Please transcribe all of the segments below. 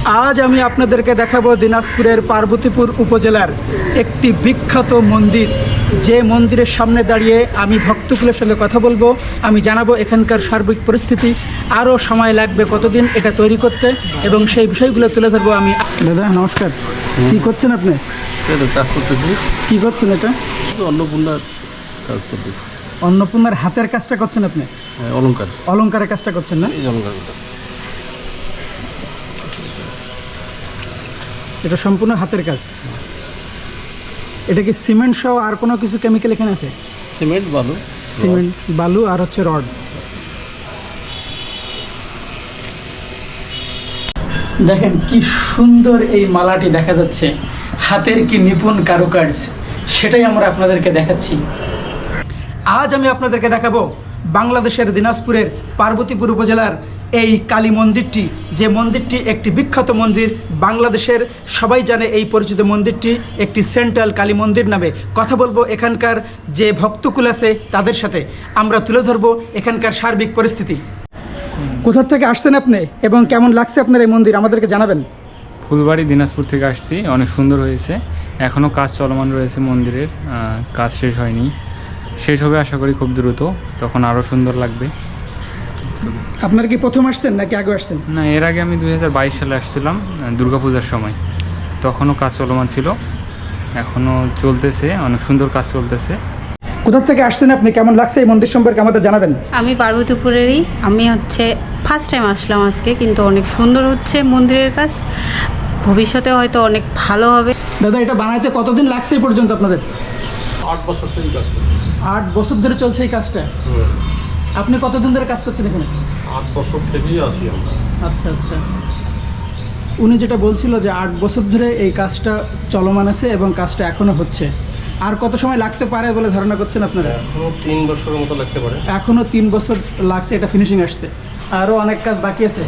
আজ আমি আপনাদেরকে দেখাবো দিনাজপুরের পার্বতীপুর উপজেলার একটি বিখ্যাত মন্দির, যে মন্দিরের সামনে দাঁড়িয়ে আমি ভক্তকুলের সঙ্গে কথা বলবো। আমি জানাবো এখানকার সার্বিক পরিস্থিতি, আরও সময় লাগবে কতদিন এটা তৈরি করতে, এবং সেই বিষয়গুলো তুলে ধরবো আমি। দাদা নমস্কার, কি করছেন আপনি? কাজ করতেছি। কি করছেন এটা? অন্নপূর্ণার কাজ চলতেছে। অন্নপূর্ণার হাতের কাজটা করছেন আপনি? অলংকার। অলংকারের কাজটা করছেন না? এই অলংকারটা এটা সম্পূর্ণ হাতের কাজ। এটা কি সিমেন্ট সহ আর কোনো কিছু কেমিক্যাল এখানে আছে? সিমেন্ট বালু। সিমেন্ট বালু আর হচ্ছে রড। দেখেন কি সুন্দর এই মালাটি দেখা যাচ্ছে, হাতের কি নিপুণ কারুকাজ, সেটাই আমরা আপনাদেরকে দেখাচ্ছি। আজ আমি আপনাদেরকে দেখাবো বাংলাদেশের দিনাজপুরের পার্বতীপুর উপজেলার এই কালী মন্দিরটি, যে মন্দিরটি একটি বিখ্যাত মন্দির। বাংলাদেশের সবাই জানে এই পরিচিত মন্দিরটি একটি সেন্ট্রাল কালী মন্দির নামে। কথা বলবো এখানকার যে ভক্তকুল আছে তাদের সাথে, আমরা তুলে ধরবো এখানকার সার্বিক পরিস্থিতি। কোথা থেকে আসছেন আপনি এবং কেমন লাগছে আপনার এই মন্দির, আমাদেরকে জানাবেন। ফুলবাড়ি দিনাজপুর থেকে আসছি। অনেক সুন্দর হয়েছে, এখনও কাজ চলমান রয়েছে মন্দিরের, কাজ শেষ হয়নি। শেষ হবে আশা করি খুব দ্রুত, তখন আরও সুন্দর লাগবে। আপনারা কি প্রথম আসছেন নাকি আগে আসছেন? না, এর আগে আমি 2022 সালে আসছিলাম দুর্গাপূজার সময়, তখনও কাজ চলমান ছিল, এখনও চলতেছে, অনেক সুন্দর কাজ চলতেছে। কোথা থেকে আসছেন আপনি, কেমন লাগছে এই মন্দির সম্পর্কে আমাদের জানাবেন। আমি পার্বতীপুরেরই। আমি ফার্স্ট টাইম আসলাম আজকে, কিন্তু অনেক সুন্দর হচ্ছে মন্দিরের কাজ, ভবিষ্যতে হয়তো অনেক ভালো হবে। দাদা এটা বানাইতে কতদিন লাগছে এই পর্যন্ত আপনাদের? 8 বছর থেকে কাজ করতেছি। 8 বছর ধরে চলছে এই কাজটা। আপনি কতদিন ধরে কাজ করছেন এখানে? 8 বছর থেকেই আছি আমরা। আচ্ছা আচ্ছা। উনি যেটা বলছিল যে 8 বছর ধরে এই কাজটা চলমান আছে এবং কাজটা এখনো হচ্ছে। আর কত সময় লাগতে পারে বলে ধারণা করছেন আপনারা? এখনো 3 বছরের মতো লাগতে পারে। এখনো 3 বছর লাগছে এটা ফিনিশিং আসতে, আরও অনেক কাজ বাকি আছে।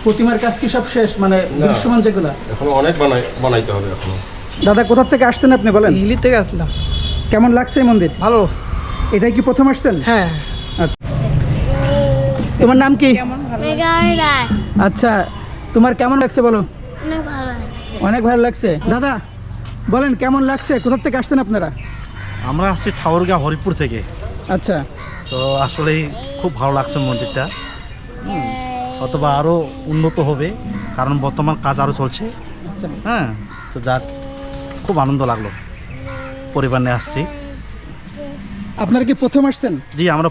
প্রতিমার কাজ কি সব শেষ, মানে দৃশ্যমান যেগুলো? এখনো অনেক বানাইতে হবে এখনো। দাদা কোথা থেকে আসছেন আপনি বলেন? হিলি থেকে আসলাম। কেমন লাগছে এই মন্দির? ভালো। এটাই কি প্রথম আসছেন? হ্যাঁ। আচ্ছা, তোমার নাম কি? আচ্ছা, তোমার কেমন লাগছে বলো? অনেক ভালো লাগছে। দাদা বলেন কেমন লাগছে, কোথা থেকে আসছেন আপনারা? আমরা আসছি ঠাকুরগাঁও হরিপুর থেকে। আচ্ছা, তো আসলেই খুব ভালো লাগছে মন্দিরটা। অথবা আরও উন্নত হবে, কারণ বর্তমান কাজ আরও চলছে। আচ্ছা। হ্যাঁ, তো যাক খুব আনন্দ লাগলো, পরিবার নিয়ে আসছি। আপনারা কি প্রথম আসছেন? জি, আমরা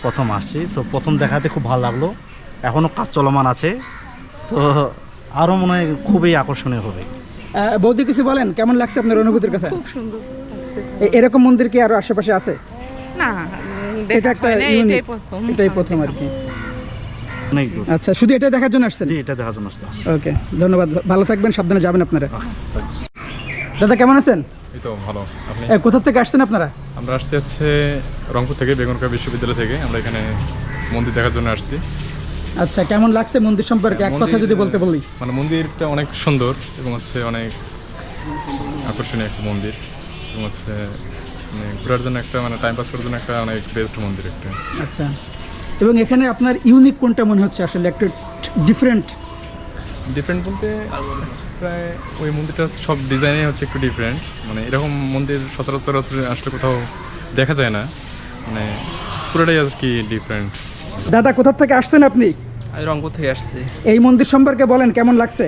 প্রথম আসছি, তো প্রথম দেখাতে খুব ভালো লাগলো। এখনও কাজ চলমান আছে, তো আরও মনে হয় খুবই আকর্ষণীয় হবে। বৌদি কিছু বলেন, কেমন লাগছে আপনার অনুভূতির কথা? খুব সুন্দর লাগছে। এরকম মন্দির কি আরো আশেপাশে আছে? না, এটা একটা এটাই প্রথম। এটাই প্রথম আর কি। অনেক দূর। আচ্ছা, শুধু এটা দেখার জন্য আসছেন? জি, এটা দেখার জন্য আসছি। ওকে, ধন্যবাদ, ভালো থাকবেন, সাবধানে যাবেন আপনারা। দাদা কেমন আছেন? এই তো ভালো। আপনি? কোথা থেকে আসছেন আপনারা? আমরা আসছি হচ্ছে রংপুর থেকে, বেগুনকার বিশ্ববিদ্যালয় থেকে। আমরা এখানে মন্দির দেখার জন্য আসছি। আচ্ছা, কেমন লাগছে মন্দির সম্পর্কে এক কথা যদি বলতে বলি? মানে মন্দিরটা অনেক সুন্দর এবং হচ্ছে অনেক আকর্ষণীয় একটা মন্দির, এবং হচ্ছে মানে ঘোরার জন্য একটা, মানে টাইম পাস করার জন্য একটা অনেক বেস্ট মন্দির একটা। আচ্ছা, এবং এখানে আপনার ইউনিক কোনটা মনে হচ্ছে আসলে, একটু ডিফারেন্ট বলতে প্রায় ওই মন্দিরটা হচ্ছে সব ডিজাইনে হচ্ছে একটু ডিফারেন্ট, মানে এরকম মন্দির সচরাচর আসলে কোথাও দেখা যায় না, মানে পুরোটাই আর কি ডিফারেন্ট। দাদা কোথা থেকে আসছেন আপনি? আমি রংপুর থেকে আসছি। এই মন্দির সম্পর্কে বলেন, কেমন লাগছে?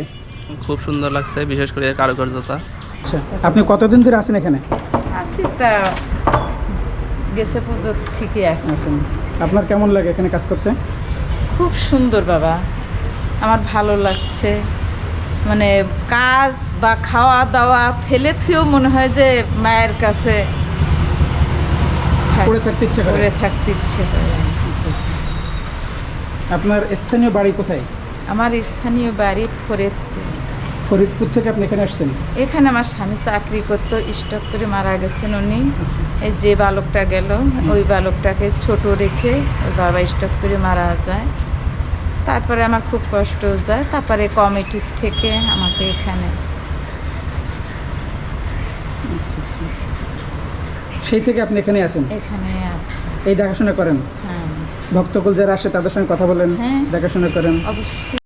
খুব সুন্দর লাগছে, বিশেষ করে কারুকার্যতা। আচ্ছা, আপনি কতদিন ধরে আছেন এখানে? আছি তা গেছে পুজো থেকে আসছি। আছেন। আপনার কেমন লাগে এখানে কাজ করতে? খুব সুন্দর বাবা, আমার ভালো লাগছে। মানে কাজ বা খাওয়া দাওয়া ফেলে থুয়েও মনে হয় যে মায়ের কাছে করে থাকতে ইচ্ছে করে। করে থাকতে ইচ্ছে করে। আপনার স্থানীয় বাড়ি কোথায়? আমার স্থানীয় বাড়ি ফরিদপুর থেকে আপনি এখানে আসছেন? এখানে আমার স্বামী চাকরি করতো, স্টক করে মারা গেছেন উনি। এই যে বালকটা গেল, ওই বালকটাকে ছোট রেখে ওর বাবা স্টক করে মারা যায়। তারপরে আমার খুব কষ্ট যায়, তারপরে কমিটির থেকে আমাকে এখানে। সেই থেকে আপনি এখানে আছেন? এখানে আছে। এই দেখাশোনা করেন? হ্যাঁ, ভক্তকুল যারা আসে তাদের সঙ্গে কথা বলেন? হ্যাঁ, দেখাশোনা করেন? অবশ্যই।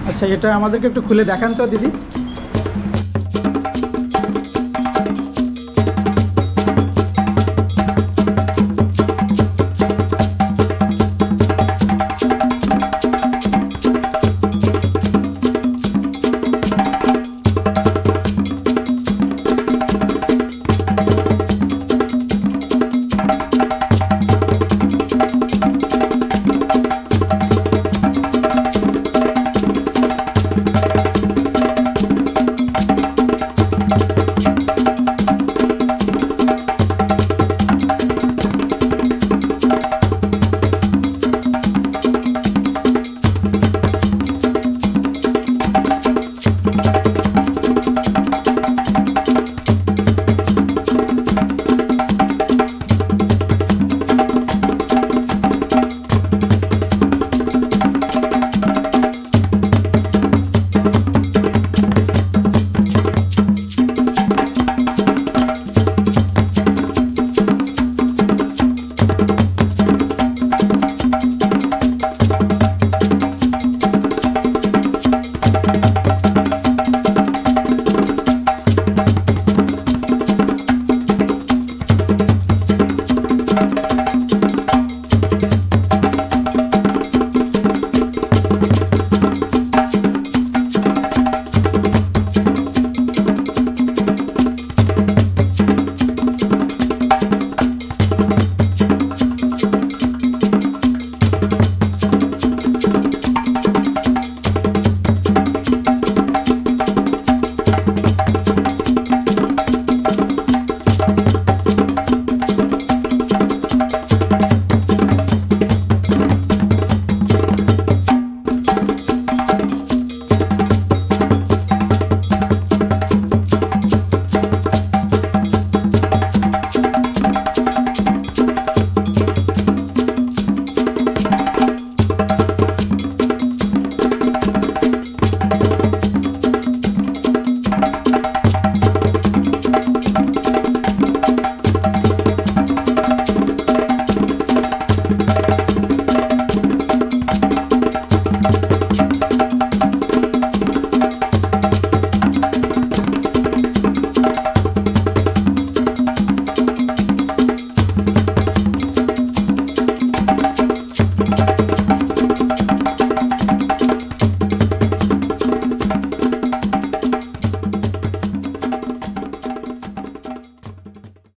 আচ্ছা, এটা আমাদেরকে একটু খুলে দেখান তো দিদি।